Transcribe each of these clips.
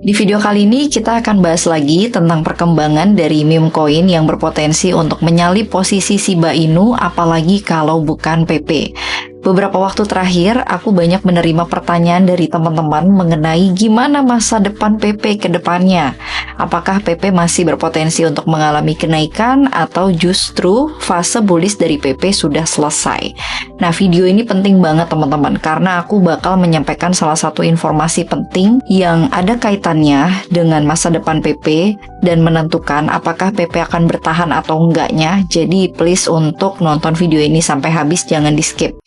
Di video kali ini kita akan bahas lagi tentang perkembangan dari meme coin yang berpotensi untuk menyalip posisi Shiba Inu, apalagi kalau bukan PP. Beberapa waktu terakhir, aku banyak menerima pertanyaan dari teman-teman mengenai gimana masa depan PP ke depannya. Apakah PP masih berpotensi untuk mengalami kenaikan atau justru fase bullish dari PP sudah selesai? Nah, video ini penting banget teman-teman, karena aku bakal menyampaikan salah satu informasi penting yang ada kaitannya dengan masa depan PP dan menentukan apakah PP akan bertahan atau enggaknya. Jadi please untuk nonton video ini sampai habis, jangan di-skip.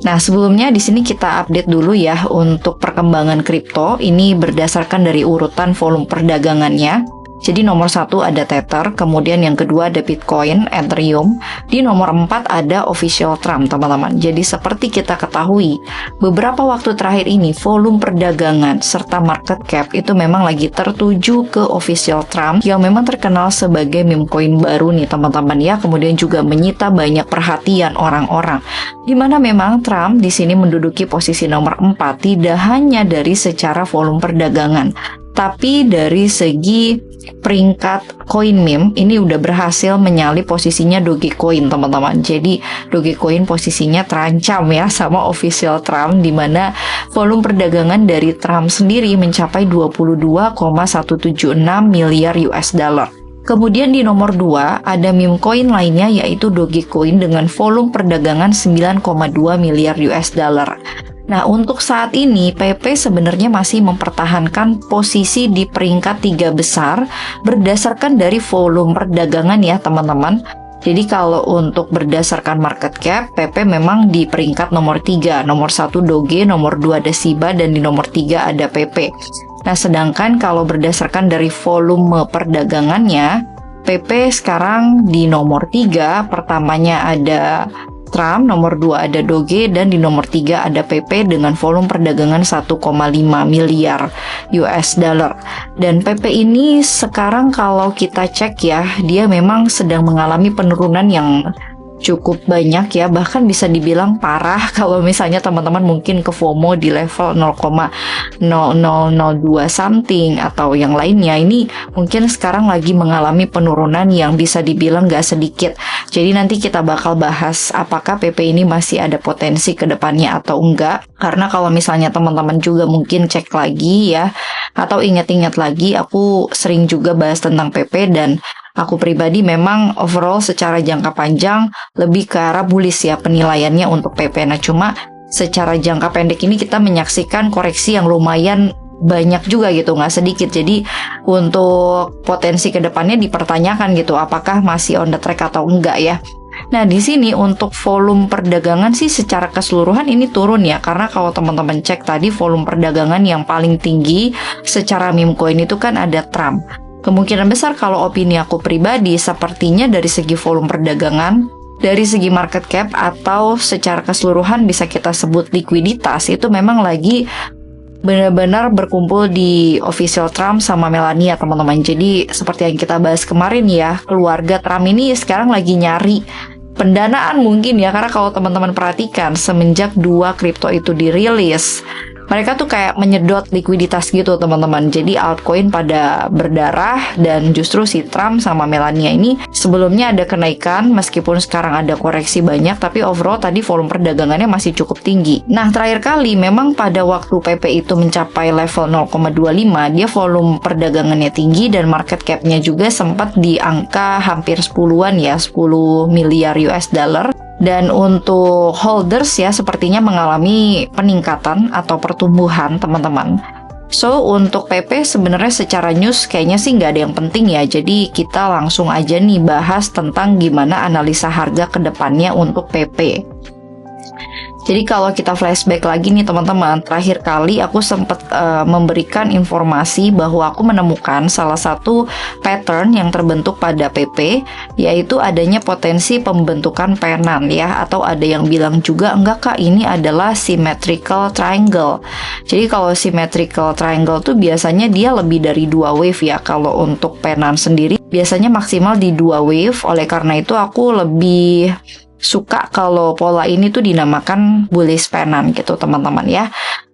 Nah, sebelumnya di sini kita update dulu ya untuk perkembangan kripto. Ini berdasarkan dari urutan volume perdagangannya. Jadi nomor 1 ada Tether, kemudian yang kedua ada Bitcoin, Ethereum. Di nomor 4 ada official Trump, teman-teman. Jadi seperti kita ketahui, beberapa waktu terakhir ini volume perdagangan serta market cap itu memang lagi tertuju ke official Trump yang memang terkenal sebagai meme coin baru nih teman-teman ya. Kemudian juga menyita banyak perhatian orang-orang. Dimana memang Trump di sini menduduki posisi nomor 4 tidak hanya dari secara volume perdagangan, tapi dari segi peringkat koin meme ini udah berhasil menyalip posisinya Dogecoin teman-teman. Jadi Dogecoin posisinya terancam ya sama official Trump, di mana volume perdagangan dari Trump sendiri mencapai 22,176 miliar US dollar. Kemudian di nomor 2 ada meme coin lainnya yaitu Dogecoin dengan volume perdagangan 9,2 miliar US dollar. Nah, untuk saat ini PP sebenarnya masih mempertahankan posisi di peringkat 3 besar berdasarkan dari volume perdagangan ya teman-teman. Jadi kalau untuk berdasarkan market cap, PP memang di peringkat nomor 3. Nomor 1 Doge, nomor 2 ada Shiba, dan di nomor 3 ada PP. Nah, sedangkan kalau berdasarkan dari volume perdagangannya, PP sekarang di nomor 3, pertamanya ada Trump, nomor 2 ada Doge, dan di nomor 3 ada PP dengan volume perdagangan 1,5 miliar US dollar. Dan PP ini sekarang kalau kita cek ya, dia memang sedang mengalami penurunan yang cukup banyak ya, bahkan bisa dibilang parah kalau misalnya teman-teman mungkin ke FOMO di level 0,0002 something atau yang lainnya. Ini mungkin sekarang lagi mengalami penurunan yang bisa dibilang gak sedikit. Jadi nanti kita bakal bahas apakah PP ini masih ada potensi ke depannya atau enggak. Karena kalau misalnya teman-teman juga mungkin cek lagi ya, atau ingat-ingat lagi, aku sering juga bahas tentang PP dan aku pribadi memang overall secara jangka panjang lebih ke arah bullish ya penilaiannya untuk PP. Nah, cuma secara jangka pendek ini kita menyaksikan koreksi yang lumayan banyak juga gitu, nggak sedikit. Jadi untuk potensi kedepannya dipertanyakan gitu, apakah masih on the track atau enggak ya. Nah, di sini untuk volume perdagangan sih secara keseluruhan ini turun ya, karena kalau teman-teman cek tadi volume perdagangan yang paling tinggi secara meme coin itu kan ada Trump. Kemungkinan besar kalau opini aku pribadi sepertinya dari segi volume perdagangan, dari segi market cap, atau secara keseluruhan bisa kita sebut likuiditas, itu memang lagi benar-benar berkumpul di official Trump sama Melania teman-teman. Jadi seperti yang kita bahas kemarin ya, keluarga Trump ini sekarang lagi nyari pendanaan mungkin ya, karena kalau teman-teman perhatikan semenjak 2 kripto itu dirilis, mereka tuh kayak menyedot likuiditas gitu teman-teman. Jadi altcoin pada berdarah, dan justru si Trump sama Melania ini sebelumnya ada kenaikan meskipun sekarang ada koreksi banyak, tapi overall tadi volume perdagangannya masih cukup tinggi. Nah, terakhir kali memang pada waktu PP itu mencapai level 0,25, dia volume perdagangannya tinggi dan market cap-nya juga sempat di angka hampir 10-an ya, 10 miliar US dollar. Dan untuk holders ya sepertinya mengalami peningkatan atau pertumbuhan teman-teman. So untuk PP sebenarnya secara news kayaknya sih nggak ada yang penting ya. Jadi kita langsung aja nih bahas tentang gimana analisa harga ke depannya untuk PP. Jadi kalau kita flashback lagi nih teman-teman, terakhir kali aku sempat memberikan informasi bahwa aku menemukan salah satu pattern yang terbentuk pada PP, yaitu adanya potensi pembentukan penan ya, atau ada yang bilang juga enggak kak, ini adalah symmetrical triangle. Jadi kalau symmetrical triangle tuh biasanya dia lebih dari 2 wave ya. Kalau untuk penan sendiri biasanya maksimal di 2 wave, oleh karena itu aku lebih suka kalau pola ini tuh dinamakan bullish penan gitu teman-teman ya.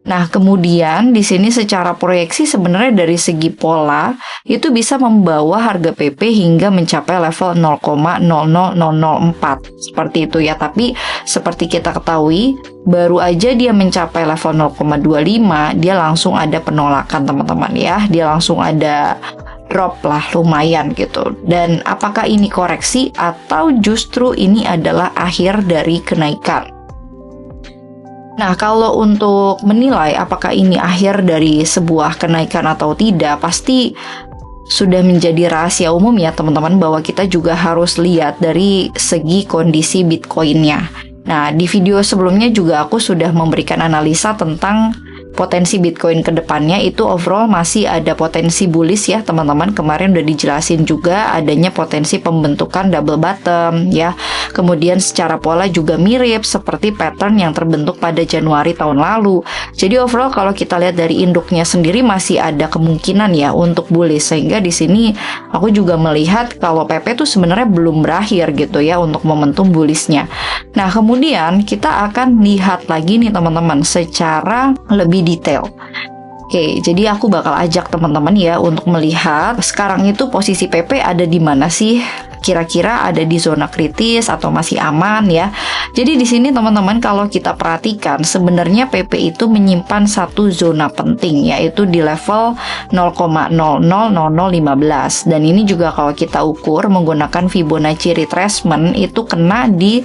Nah, kemudian di sini secara proyeksi sebenarnya dari segi pola itu bisa membawa harga PP hingga mencapai level 0,00004 seperti itu ya. Tapi seperti kita ketahui, baru aja dia mencapai level 0,25, dia langsung ada penolakan teman-teman ya. Dia langsung ada drop lah lumayan gitu. Dan apakah ini koreksi atau justru ini adalah akhir dari kenaikan? Nah, kalau untuk menilai apakah ini akhir dari sebuah kenaikan atau tidak, pasti sudah menjadi rahasia umum ya teman-teman bahwa kita juga harus lihat dari segi kondisi Bitcoin-nya. Nah, di video sebelumnya juga aku sudah memberikan analisa tentang potensi Bitcoin ke depannya. Itu overall masih ada potensi bullish ya teman-teman. Kemarin udah dijelasin juga adanya potensi pembentukan double bottom ya. Kemudian secara pola juga mirip seperti pattern yang terbentuk pada Januari tahun lalu. Jadi overall kalau kita lihat dari induknya sendiri masih ada kemungkinan ya untuk bullish. Sehingga di sini aku juga melihat kalau PP itu sebenarnya belum berakhir gitu ya untuk momentum bullishnya. Nah, kemudian kita akan lihat lagi nih teman-teman secara lebih detail. Oke, jadi aku bakal ajak teman-teman ya untuk melihat sekarang itu posisi PP ada di mana sih? Kira-kira ada di zona kritis atau masih aman ya. Jadi di sini teman-teman kalau kita perhatikan sebenarnya PP itu menyimpan satu zona penting yaitu di level 0,000015 dan ini juga kalau kita ukur menggunakan Fibonacci retracement itu kena di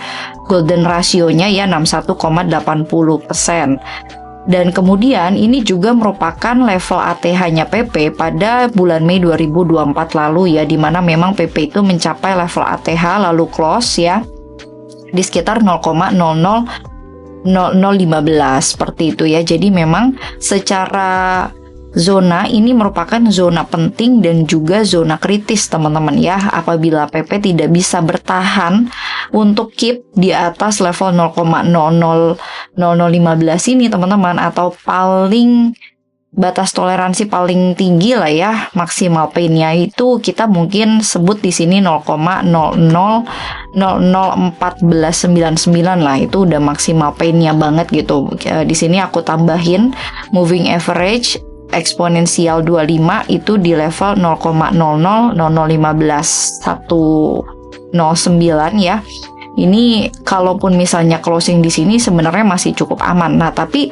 golden ratio-nya ya 61,80%. Dan kemudian ini juga merupakan level ATH-nya PP pada bulan Mei 2024 lalu ya, dimana memang PP itu mencapai level ATH lalu close ya di sekitar 0,000015 seperti itu ya. Jadi memang secara zona ini merupakan zona penting dan juga zona kritis teman-teman ya. Apabila PP tidak bisa bertahan untuk keep di atas level 0,000015 ini teman-teman, atau paling batas toleransi paling tinggi lah ya, maksimal pain-nya itu kita mungkin sebut di sini 0,00001499 lah, itu udah maksimal pain-nya banget gitu. Di sini aku tambahin moving average eksponensial 25 itu di level 0,000015,109 ya. Ini kalaupun misalnya closing di sini sebenarnya masih cukup aman. Nah, tapi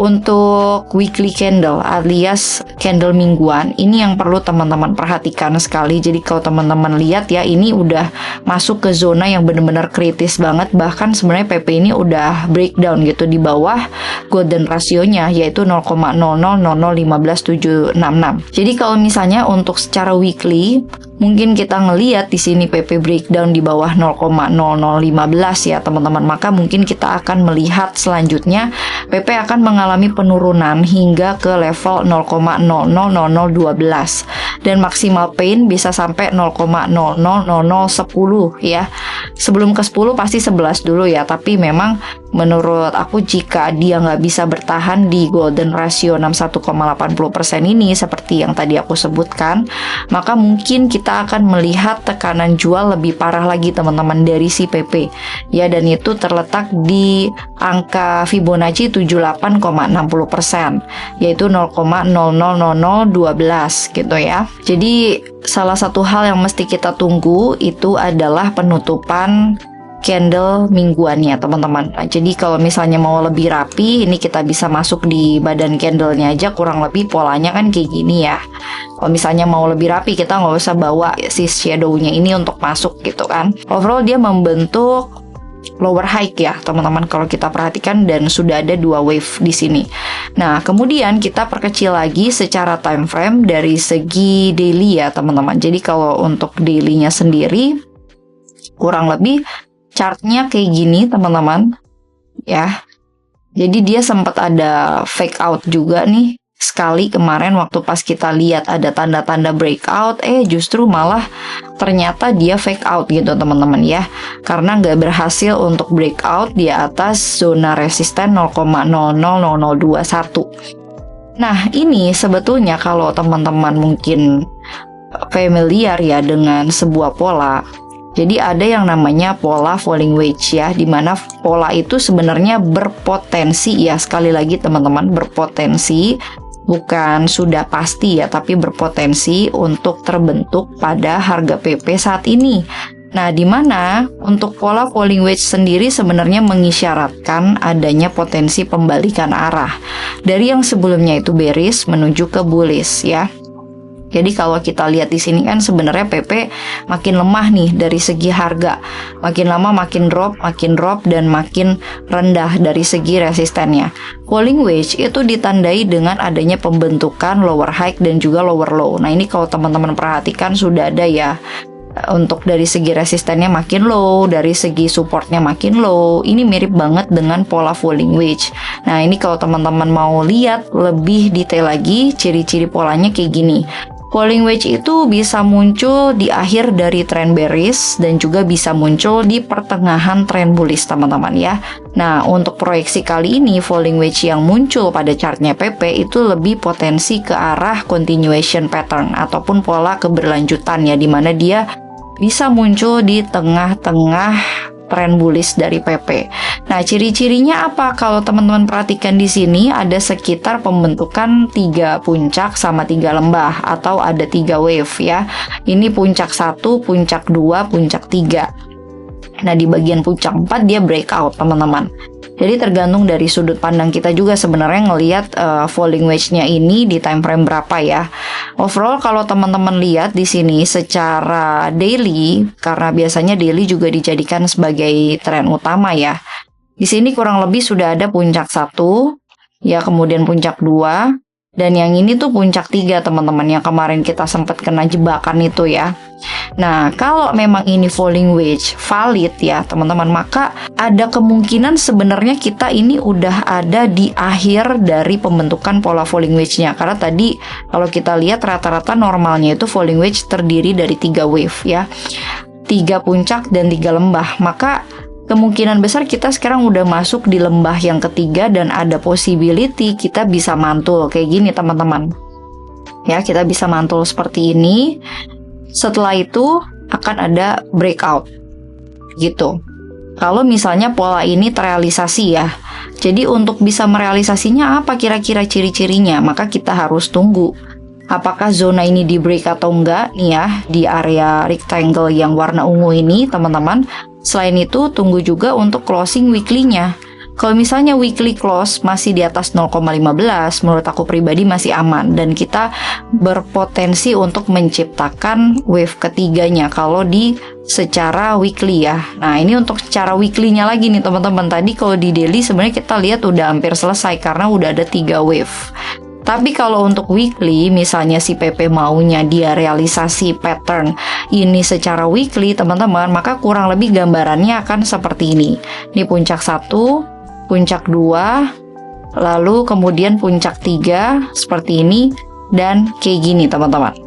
untuk weekly candle alias candle mingguan ini yang perlu teman-teman perhatikan sekali. Jadi kalau teman-teman lihat ya, ini udah masuk ke zona yang benar-benar kritis banget. Bahkan sebenarnya PP ini udah breakdown gitu di bawah golden rasionya yaitu 0,000015,766. Jadi kalau misalnya untuk secara weekly mungkin kita ngelihat di sini PP breakdown di bawah 0,0015 ya teman-teman, maka mungkin kita akan melihat selanjutnya PP akan mengalami penurunan hingga ke level 0,000012 dan maksimal pain bisa sampai 0,000010 ya. Sebelum ke 10 pasti 11 dulu ya, tapi memang menurut aku jika dia nggak bisa bertahan di golden ratio 61,80% ini seperti yang tadi aku sebutkan, maka mungkin kita akan melihat tekanan jual lebih parah lagi teman-teman dari si PP ya, dan itu terletak di angka Fibonacci 78,60% yaitu 0,000012 gitu ya. Jadi salah satu hal yang mesti kita tunggu itu adalah penutupan candle mingguannya teman-teman. Nah, jadi kalau misalnya mau lebih rapi, ini kita bisa masuk di badan candlenya aja, kurang lebih polanya kan kayak gini ya. Kalau misalnya mau lebih rapi, kita nggak usah bawa si shadow-nya ini untuk masuk gitu kan. Overall dia membentuk lower high ya teman-teman kalau kita perhatikan, dan sudah ada dua wave di sini. Nah, kemudian kita perkecil lagi secara time frame dari segi daily ya teman-teman. Jadi kalau untuk daily-nya sendiri kurang lebih chartnya kayak gini teman-teman ya. Jadi dia sempat ada fake out juga nih sekali kemarin waktu pas kita lihat ada tanda-tanda breakout, justru malah ternyata dia fake out gitu teman-teman ya, karena nggak berhasil untuk breakout di atas zona resisten 0,000021. Nah, ini sebetulnya kalau teman-teman mungkin familiar ya dengan sebuah pola, Jadi ada yang namanya pola falling wedge ya, dimana pola itu sebenarnya berpotensi ya, sekali lagi teman-teman, berpotensi, bukan sudah pasti ya, tapi berpotensi untuk terbentuk pada harga PP saat ini. Nah, di mana untuk pola falling wedge sendiri sebenarnya mengisyaratkan adanya potensi pembalikan arah dari yang sebelumnya itu bearish menuju ke bullish ya. Jadi kalau kita lihat di sini kan sebenarnya PP makin lemah nih dari segi harga. Makin lama makin drop dan makin rendah dari segi resistennya. Falling wedge itu ditandai dengan adanya pembentukan lower high dan juga lower low. Nah, ini kalau teman-teman perhatikan sudah ada ya. Untuk dari segi resistennya makin low, dari segi supportnya makin low. Ini mirip banget dengan pola falling wedge. Nah, ini kalau teman-teman mau lihat lebih detail lagi, ciri-ciri polanya kayak gini. Falling wedge itu bisa muncul di akhir dari tren bearish dan juga bisa muncul di pertengahan tren bullish teman-teman ya. Nah, untuk proyeksi kali ini falling wedge yang muncul pada chartnya PP itu lebih potensi ke arah continuation pattern ataupun pola keberlanjutan ya, dimana dia bisa muncul di tengah-tengah tren bullish dari PP. Nah, ciri-cirinya apa? Kalau teman-teman perhatikan di sini ada sekitar pembentukan 3 puncak sama 3 lembah atau ada 3 wave ya. Ini puncak 1, puncak 2, puncak 3. Nah, di bagian puncak 4 dia breakout, teman-teman. Jadi tergantung dari sudut pandang kita juga sebenarnya ngelihat falling wedge-nya ini di time frame berapa ya. Overall kalau teman-teman lihat di sini secara daily, karena biasanya daily juga dijadikan sebagai tren utama ya. Di sini kurang lebih sudah ada puncak 1, ya kemudian puncak 2, dan yang ini tuh puncak 3 teman-teman, yang kemarin kita sempat kena jebakan itu ya. Nah, kalau memang ini falling wedge valid ya teman-teman, maka ada kemungkinan sebenarnya kita ini udah ada di akhir dari pembentukan pola falling wedge-nya. Karena tadi kalau kita lihat rata-rata normalnya itu falling wedge terdiri dari 3 wave ya, 3 puncak dan 3 lembah. Maka kemungkinan besar kita sekarang udah masuk di lembah yang ketiga dan ada possibility kita bisa mantul kayak gini teman-teman. Ya, kita bisa mantul seperti ini. Setelah itu akan ada breakout gitu. Kalau misalnya pola ini terrealisasi ya. Jadi untuk bisa merealisasinya apa kira-kira ciri-cirinya? Maka kita harus tunggu apakah zona ini di break atau enggak nih ya, di area rectangle yang warna ungu ini teman-teman. Selain itu tunggu juga untuk closing weekly-nya. Kalau misalnya weekly close masih di atas 0,15, menurut aku pribadi masih aman dan kita berpotensi untuk menciptakan wave ketiganya kalau di secara weekly ya. Nah, ini untuk secara weekly-nya lagi nih teman-teman. Tadi kalau di daily sebenarnya kita lihat udah hampir selesai karena udah ada 3 wave. Tapi kalau untuk weekly, misalnya si PP maunya dia realisasi pattern ini secara weekly, teman-teman, maka kurang lebih gambarannya akan seperti ini. Ini puncak 1, puncak 2, lalu kemudian puncak 3, seperti ini, dan kayak gini, teman-teman.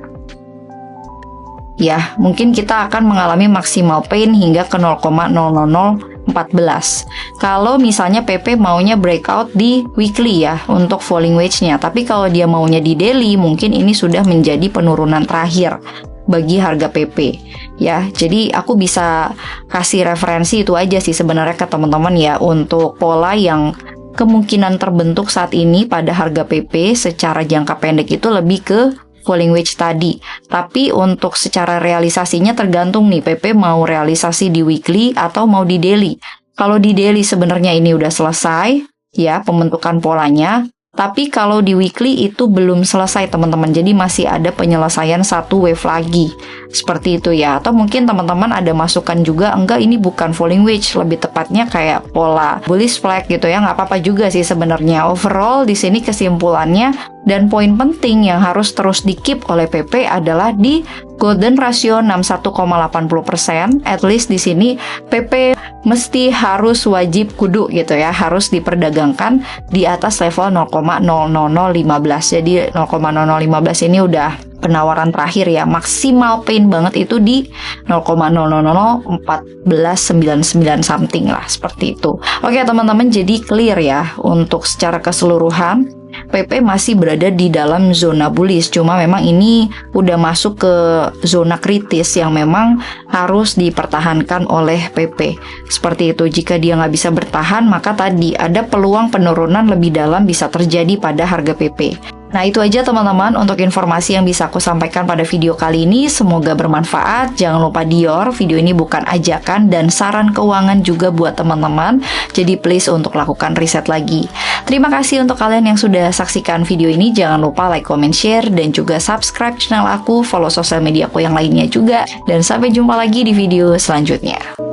Ya, mungkin kita akan mengalami maksimal pain hingga ke 0,00014. Kalau misalnya PP maunya breakout di weekly ya untuk falling wedge-nya, tapi kalau dia maunya di daily, mungkin ini sudah menjadi penurunan terakhir bagi harga PP ya. Jadi aku bisa kasih referensi itu aja sih sebenarnya ke teman-teman ya, untuk pola yang kemungkinan terbentuk saat ini pada harga PP secara jangka pendek itu lebih ke falling wedge tadi. Tapi untuk secara realisasinya tergantung nih, PP mau realisasi di weekly atau mau di daily. Kalau di daily sebenarnya ini udah selesai ya pembentukan polanya. Tapi kalau di weekly itu belum selesai teman-teman. Jadi masih ada penyelesaian 1 wave lagi. Seperti itu ya. Atau mungkin teman-teman ada masukan juga, enggak ini bukan falling wedge, lebih tepatnya kayak pola bullish flag gitu ya. Nggak apa-apa juga sih sebenarnya. Overall di sini kesimpulannya dan poin penting yang harus terus di-keep oleh PP adalah di golden ratio 61,80%. At least di sini PP mesti harus wajib kudu gitu ya, harus diperdagangkan di atas level 0,00015. Jadi 0,0015 ini udah penawaran terakhir ya, maksimal pain banget itu di 0,0001499 something lah, seperti itu. Oke teman-teman, jadi clear ya untuk secara keseluruhan PP masih berada di dalam zona bullish, cuma memang ini udah masuk ke zona kritis yang memang harus dipertahankan oleh PP. Seperti itu, jika dia nggak bisa bertahan, maka tadi ada peluang penurunan lebih dalam bisa terjadi pada harga PP. Nah, itu aja teman-teman untuk informasi yang bisa aku sampaikan pada video kali ini. Semoga bermanfaat. Jangan lupa Dior, video ini bukan ajakan dan saran keuangan juga buat teman-teman. Jadi please untuk lakukan riset lagi. Terima kasih untuk kalian yang sudah saksikan video ini. Jangan lupa like, comment, share, dan juga subscribe channel aku, follow sosial media aku yang lainnya juga. Dan sampai jumpa lagi di video selanjutnya.